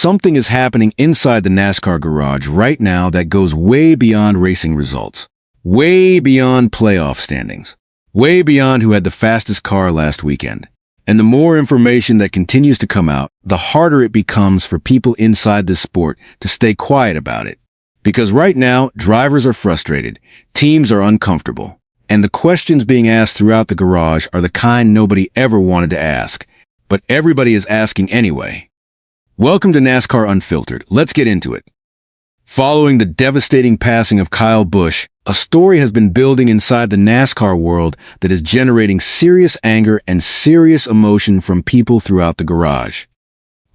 something is happening inside the NASCAR garage right now that goes way beyond racing results, way beyond playoff standings, way beyond who had the fastest car last weekend. And the more information that continues to come out, the harder it becomes for people inside this sport to stay quiet about it. Because right now, drivers are frustrated, teams are uncomfortable, and the questions being asked throughout the garage are the kind nobody ever wanted to ask, but everybody is asking anyway. Welcome to NASCAR Unfiltered. Let's get into it. Following the devastating passing of Kyle Busch, a story has been building inside the NASCAR world that is generating serious anger and serious emotion from people throughout the garage.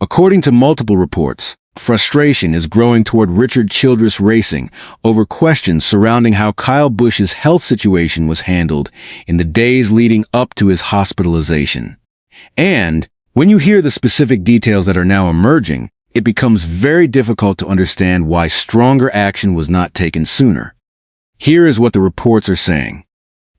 According to multiple reports, frustration is growing toward Richard Childress Racing over questions surrounding how Kyle Busch's health situation was handled in the days leading up to his hospitalization. And when you hear the specific details that are now emerging, it becomes very difficult to understand why stronger action was not taken sooner. Here is what the reports are saying.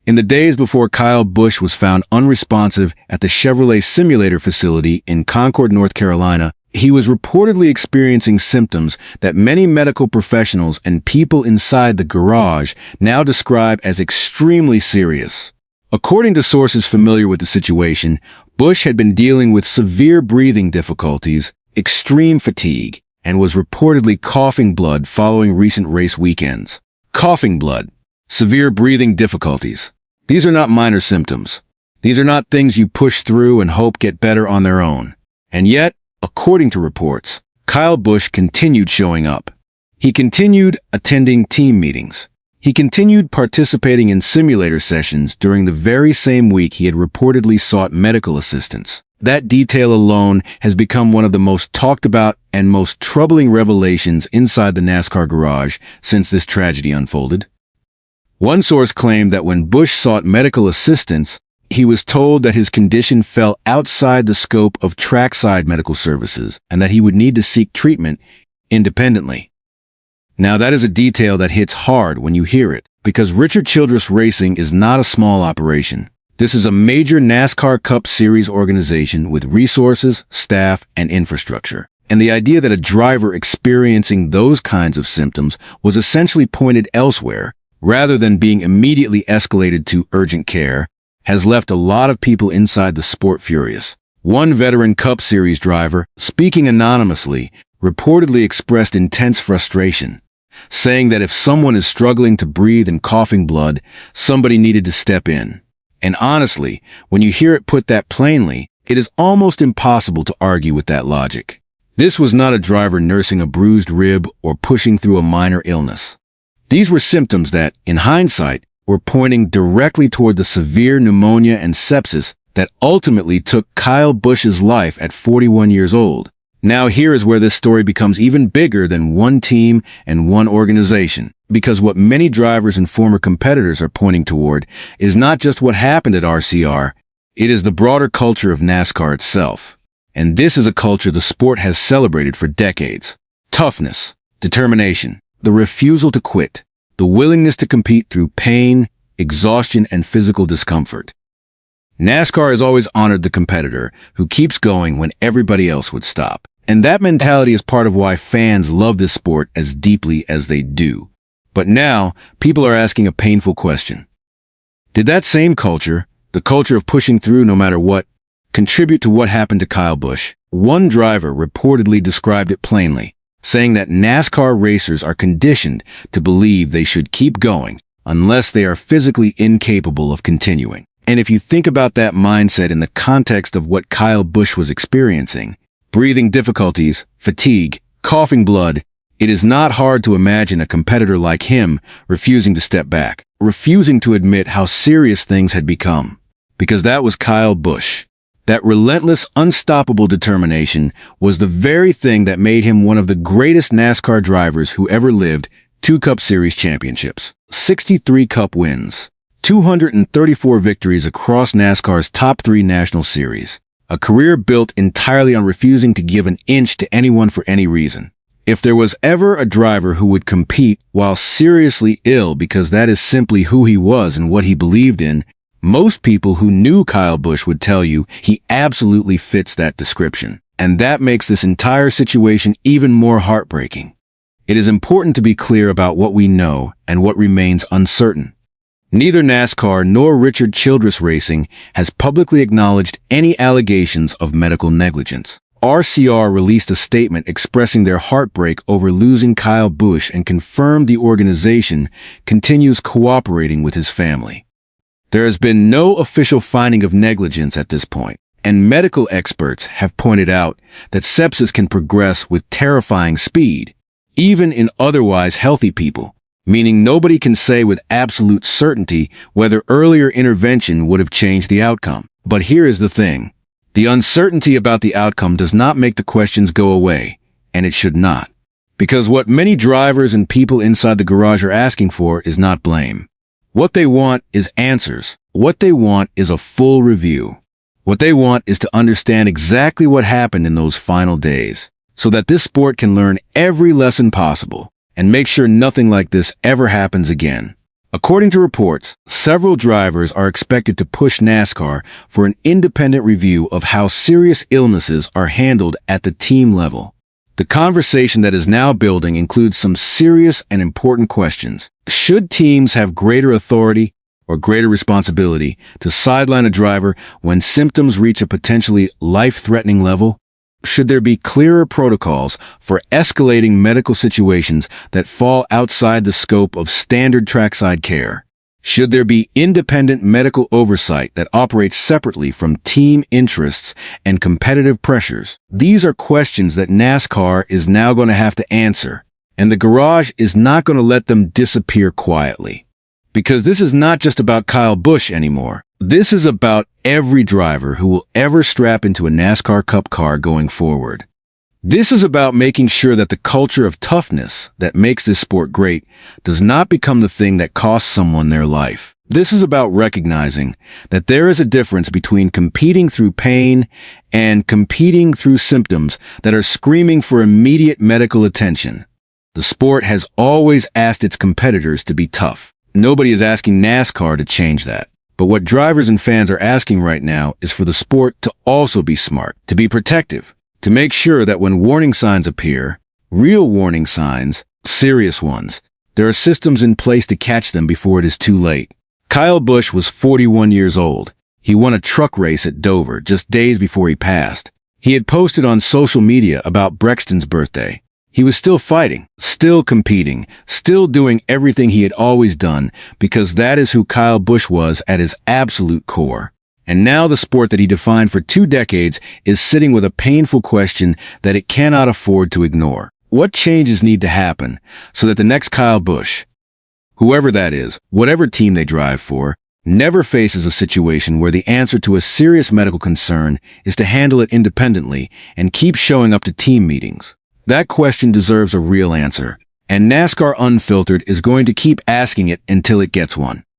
In the days before Kyle Busch was found unresponsive at the Chevrolet simulator facility in Concord, North Carolina, he was reportedly experiencing symptoms that many medical professionals and people inside the garage now describe as extremely serious. According to sources familiar with the situation, Busch had been dealing with severe breathing difficulties, extreme fatigue, and was reportedly coughing blood following recent race weekends. Coughing blood, severe breathing difficulties. These are not minor symptoms. These are not things you push through and hope get better on their own. And yet, according to reports, Kyle Busch continued showing up. He continued attending team meetings. He continued participating in simulator sessions during the very same week he had reportedly sought medical assistance. That detail alone has become one of the most talked about and most troubling revelations inside the NASCAR garage since this tragedy unfolded. One source claimed that when Busch sought medical assistance, he was told that his condition fell outside the scope of trackside medical services and that he would need to seek treatment independently. Now that is a detail that hits hard when you hear it, because Richard Childress Racing is not a small operation. This is a major NASCAR Cup Series organization with resources, staff, and infrastructure. And the idea that a driver experiencing those kinds of symptoms was essentially pointed elsewhere, rather than being immediately escalated to urgent care, has left a lot of people inside the sport furious. One veteran Cup Series driver, speaking anonymously, reportedly expressed intense frustration, saying that if someone is struggling to breathe and coughing blood, somebody needed to step in. And honestly, when you hear it put that plainly, it is almost impossible to argue with that logic. This was not a driver nursing a bruised rib or pushing through a minor illness. These were symptoms that, in hindsight, were pointing directly toward the severe pneumonia and sepsis that ultimately took Kyle Busch's life at 41 years old. Now here is where this story becomes even bigger than one team and one organization, because what many drivers and former competitors are pointing toward is not just what happened at RCR, it is the broader culture of NASCAR itself. And this is a culture the sport has celebrated for decades. Toughness, determination, the refusal to quit, the willingness to compete through pain, exhaustion, and physical discomfort. NASCAR has always honored the competitor who keeps going when everybody else would stop. And that mentality is part of why fans love this sport as deeply as they do. But now, people are asking a painful question. Did that same culture, the culture of pushing through no matter what, contribute to what happened to Kyle Busch? One driver reportedly described it plainly, saying that NASCAR racers are conditioned to believe they should keep going unless they are physically incapable of continuing. And if you think about that mindset in the context of what Kyle Busch was experiencing, breathing difficulties, fatigue, coughing blood, it is not hard to imagine a competitor like him refusing to step back, refusing to admit how serious things had become. Because that was Kyle Busch. That relentless, unstoppable determination was the very thing that made him one of the greatest NASCAR drivers who ever lived. 2 Cup Series championships, 63 Cup wins, 234 victories across NASCAR's top 3 national series. A career built entirely on refusing to give an inch to anyone for any reason. If there was ever a driver who would compete while seriously ill because that is simply who he was and what he believed in, most people who knew Kyle Busch would tell you he absolutely fits that description. And that makes this entire situation even more heartbreaking. It is important to be clear about what we know and what remains uncertain. Neither NASCAR nor Richard Childress Racing has publicly acknowledged any allegations of medical negligence. RCR released a statement expressing their heartbreak over losing Kyle Busch and confirmed the organization continues cooperating with his family. There has been no official finding of negligence at this point, and medical experts have pointed out that sepsis can progress with terrifying speed, even in otherwise healthy people, meaning nobody can say with absolute certainty whether earlier intervention would have changed the outcome. But here is the thing. The uncertainty about the outcome does not make the questions go away, and it should not. Because what many drivers and people inside the garage are asking for is not blame. What they want is answers. What they want is a full review. What they want is to understand exactly what happened in those final days, so that this sport can learn every lesson possible and make sure nothing like this ever happens again. According to reports, several drivers are expected to push NASCAR for an independent review of how serious illnesses are handled at the team level. The conversation that is now building includes some serious and important questions. Should teams have greater authority or greater responsibility to sideline a driver when symptoms reach a potentially life-threatening level? Should there be clearer protocols for escalating medical situations that fall outside the scope of standard trackside care? Should there be independent medical oversight that operates separately from team interests and competitive pressures? These are questions that NASCAR is now going to have to answer, and the garage is not going to let them disappear quietly. Because this is not just about Kyle Busch anymore. This is about every driver who will ever strap into a NASCAR Cup car going forward. This is about making sure that the culture of toughness that makes this sport great does not become the thing that costs someone their life. This is about recognizing that there is a difference between competing through pain and competing through symptoms that are screaming for immediate medical attention. The sport has always asked its competitors to be tough. Nobody is asking NASCAR to change that. But what drivers and fans are asking right now is for the sport to also be smart, to be protective, to make sure that when warning signs appear, real warning signs, serious ones, there are systems in place to catch them before it is too late. Kyle Busch was 41 years old. He won a truck race at Dover just days before he passed. He had posted on social media about Brexton's birthday. He was still fighting, still competing, still doing everything he had always done, because that is who Kyle Busch was at his absolute core. And now the sport that he defined for 2 decades is sitting with a painful question that it cannot afford to ignore. What changes need to happen so that the next Kyle Busch, whoever that is, whatever team they drive for, never faces a situation where the answer to a serious medical concern is to handle it independently and keep showing up to team meetings? That question deserves a real answer, and NASCAR Unfiltered is going to keep asking it until it gets one.